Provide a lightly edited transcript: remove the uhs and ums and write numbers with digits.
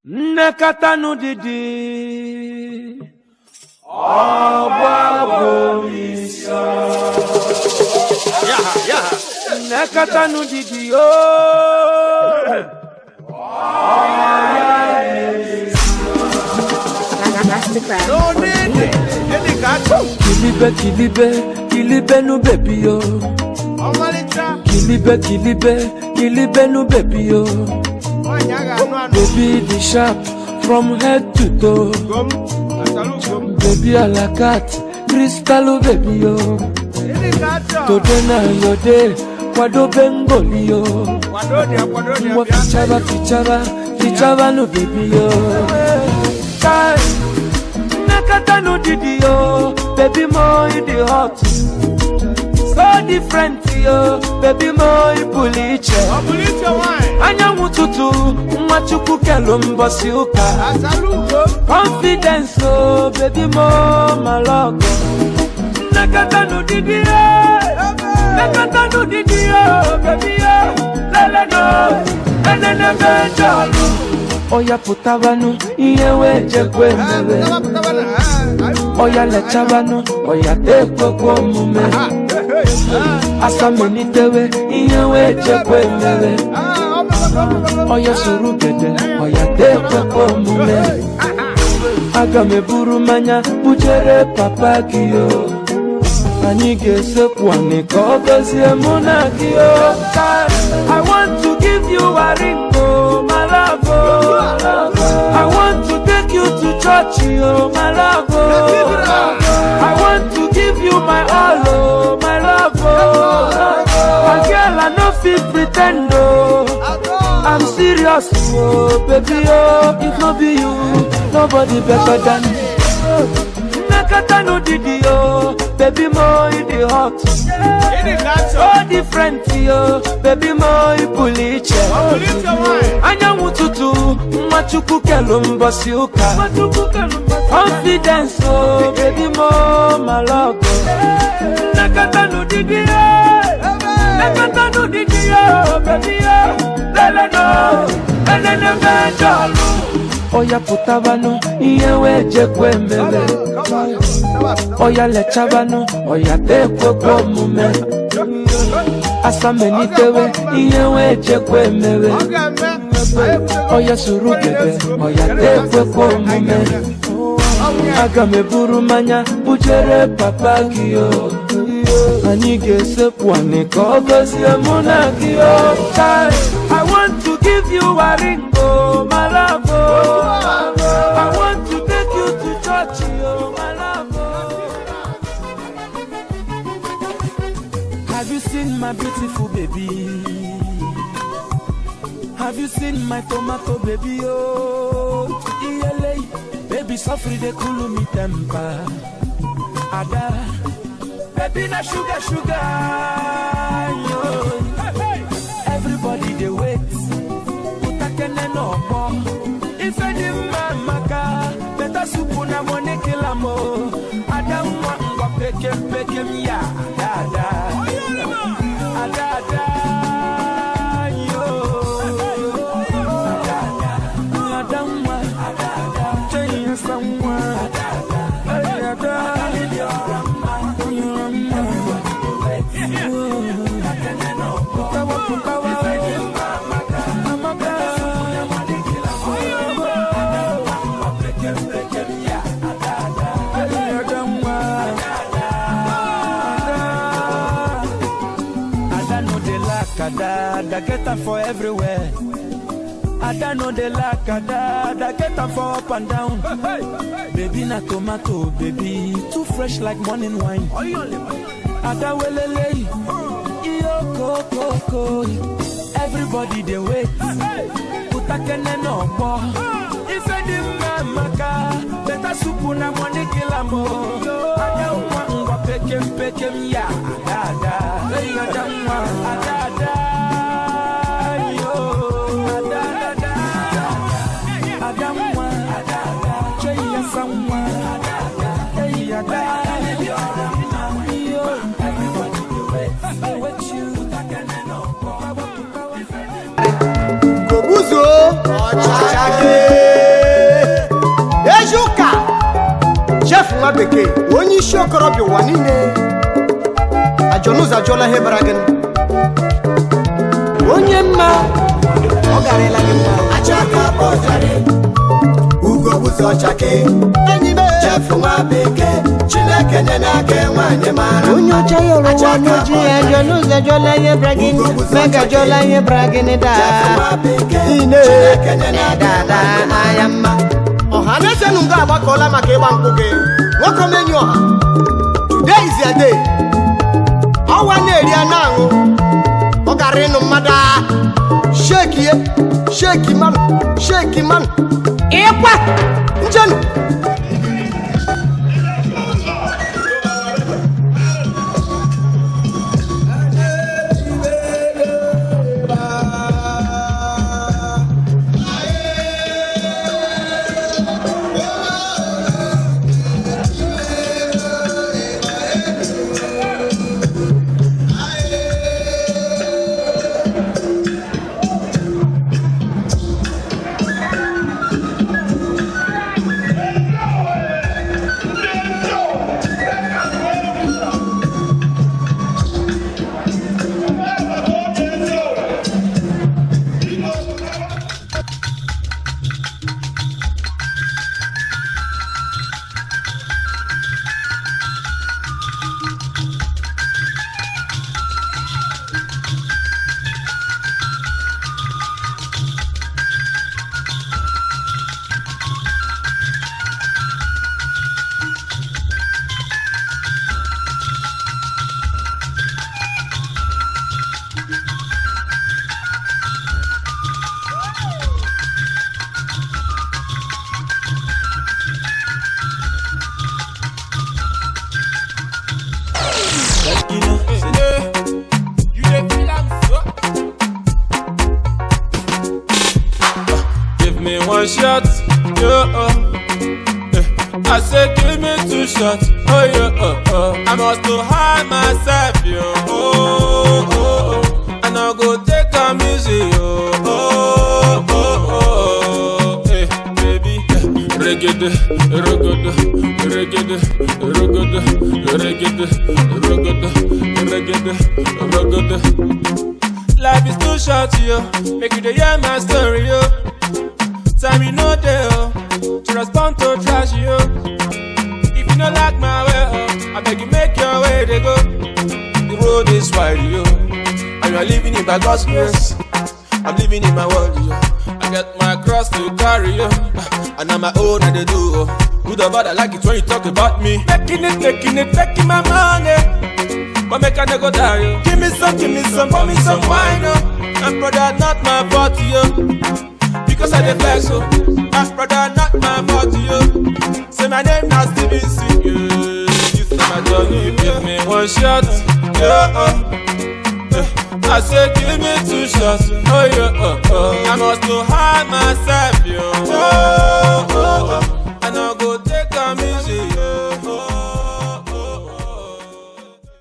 Nekatanu didi Obabomisa Nekatanu didi Kilibe nu baby yo Kilibe nu baby yo Baby the sharp from head to toe Baby a la carte Crystal baby yo Today na your day Kwado Bengali yo Mwa fichaba no baby yo Nakata no didi yo Baby mo in the hot So different yo Baby mo in puliche Anya mututu Mwachuku kelo mbosi uka Confidence oh Baby mo malogo Nakata no didi yo Nakata no didi yo Baby yo Lele no Enene benjalo Oya putabanu Iyewe jekwe mebe Oya lechabanu Oya tekwe kwa mume Asa menitewe Iyewe jekwe mebe Oya surugede Oya tekwe kwa mume Aga meburu manya Bujere papa kiyo Anige sekwani Kogozie muna kiyo I want to give you a ring oh my love oh. I want to take you to church oh my love oh. I want to give you my all oh my love oh. A girl I no fit pretend oh. I'm serious oh baby oh. If no be you nobody better than me. Nakata no didi yo, baby mo in the hot. So different yo, baby mo in puliche. Anya mututu, mwachuku kelo mbosi uka. Confidence oh, baby mo malogo. Nakata no didi yo, nakata no didi yo, baby yo. Lele no, lele benjalo. Oya putabanu, iyewe jekwe mbele. Oya lechabanu, oya tekwe kwa mume. Asa menitewe, iyewe jekwe mbele. Oya surugede, oya tekwe kwa mume. Aga meburu manya, bujere papa kiyo. Anige sekwani kogozie muna kiyo. I want to give you a ring oh my love oh. I want to take you to church oh my love oh. Have you seen my beautiful baby? Have you seen my tomato baby oh? Iyele, baby suffer de cool me temper. Ada, baby na sugar yo. Everybody they wait. Utakene no more. If any mamaka, better supu na money kilamo. Adamwa ngwa peke miya. Ada. Yo. Adamwa. Chenya samwa. Ada get them for everywhere. Ada know they like Ada get them for up and down. Baby na tomato, baby too fresh like morning wine. Ada welele, iyo koko. Everybody they wait. Utakene no more. If any mamaka, better supu na money kilamo. Ada ngwa peke miya. Ada. Chake bekee onye isi okorobịa ụwa niile ajọnụzọ ajọla ihe bara gị onye mma ọ garịla gị mma achaka bọjari ugo buzo chake enyi me chefu nwa bekee Chineke nye n'aka nwanyị mara onye ọcha yọrọ nwa n'oji ajọnụzọ ajọla ihe bara gị mega ajọla ihe bara gị ine dada anya mma ọha na-esenụ nga agbakọla maka ịgba mkpụ gị nwoke omenyi ọha today is your day ọwa na-eri a na-aṅụ ọ gara ịnụ mmadụ sheki man ịkwa njenụ One shot, yeah, I said give me 2 shots, oh yeah, I must to hide myself, yo, and I go take a music, hey, baby, reggae, life is too short, yo, make you hear my story, yo. Time you know there, to respond to trash you. If you don't like my way, I beg you make your way to go. The road is wide, yo, and you're living in by God's grace. I'm living in my world, yo. I got my cross to carry, yo, and I'm my own and they do. Good or bad, I like it when you talk about me. Taking my money, but make a nigga die, yo. Give me some, pour me some wine, yo. And brother, not my fault, yo. Because I dey flex, so my brother not my fault, yo. Say my name now Stevenson, yeah. You say my journey, give me 1 shot, yeah. I say give me 2 shots, oh yeah. I must to hide myself,